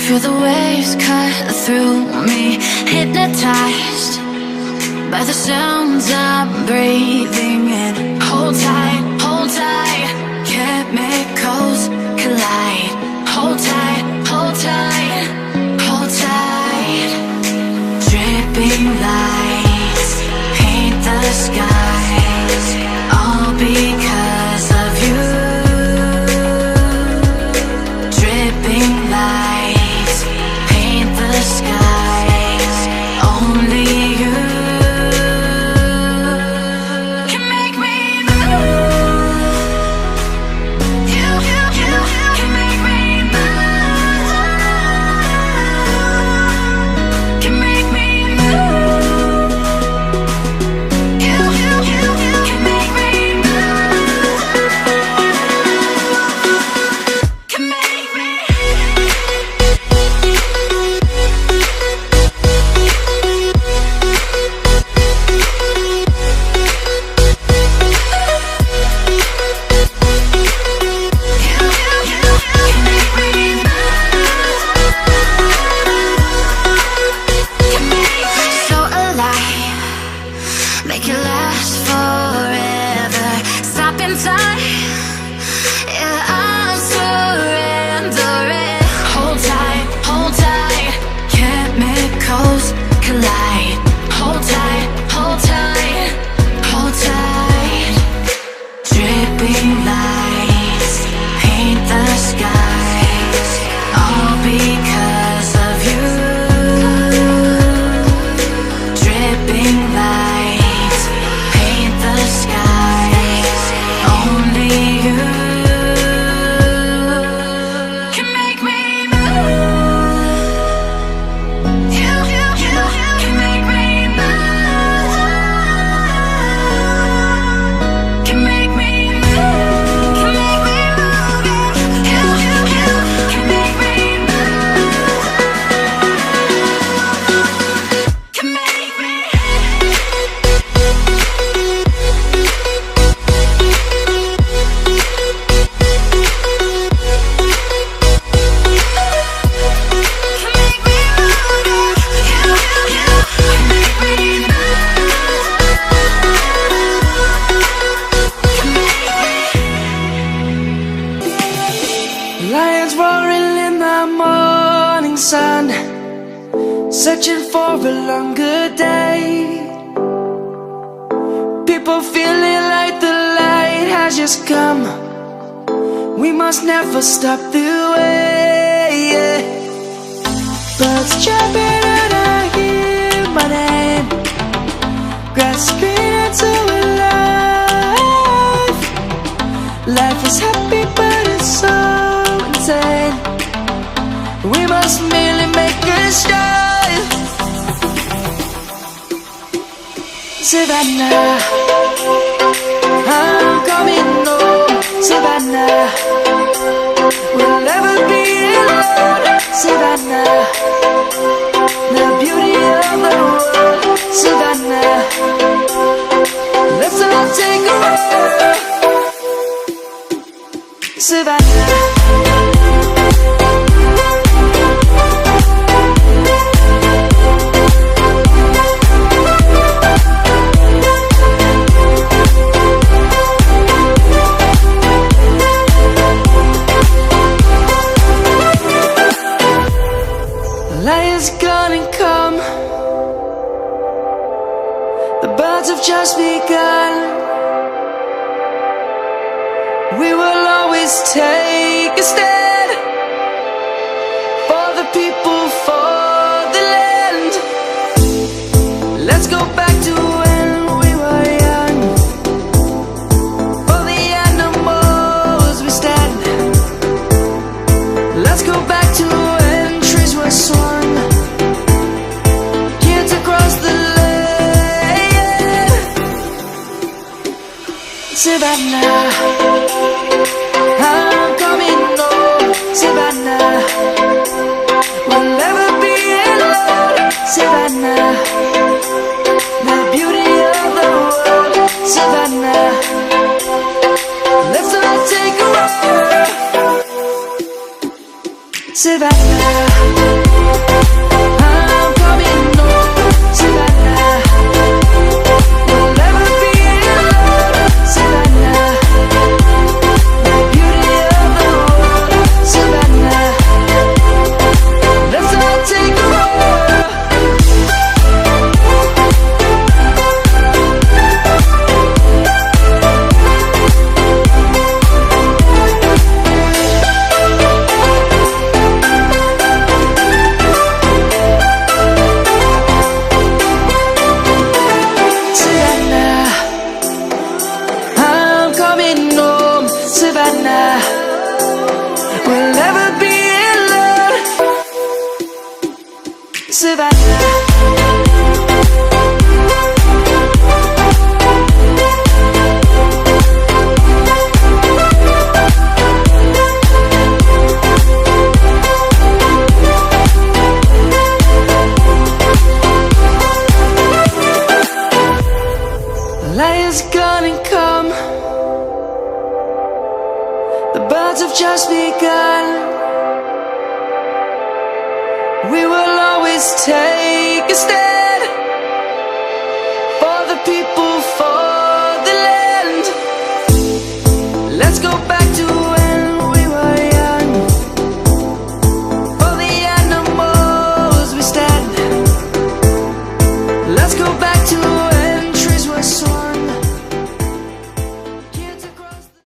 Feel the waves cut through me, hypnotized by the sounds I'm breathing in. Hold tight, chemicals collide. Hold tight, hold tight, hold tight. Dripping lights paint the skies, all because of you. Dripping lights paint the skies, only you can make me move. You can make me move. Can make me move. You can make me move. Can make me. So alive, make it last forever. Stop in time, yeah, I'm surrendering. Hold tight, chemicals collide. Hold tight, hold tight, hold tight. Dripping lights paint the skies, all because of you. Dripping lights paint the skies, only you can make me move. You can make me move. Can make me move. Can make me move. You can make me move. Can make me. Lions roaring in the morning sun, searching for a longer day. People feeling like the light has just come. We must never stop the way. Birds jumping and I hear my name, grasping into a life. Life is happy but it's so insane. We must merely make a start. Savannah, I'm coming home. Savannah, we'll never be alone. Savannah, the beauty of the world. Savannah, let's all take a walk. Savannah. Lion's gonna come. The birds have just begun. We will always take a stand for the people, for the land. Let's go back to when we were young. For the animals we stand. Let's go back to when trees were swung, kids across the land. Savannah, I'm Savannah, I'm coming home, Savannah. We'll never be alone, Savannah. The beauty of the world, Savannah. Let's all take a roll. Savannah, we'll never be alone, Savannah. Light is gonna come. The birds have just begun. We will always take a stand for the people, for the land. Let's go back to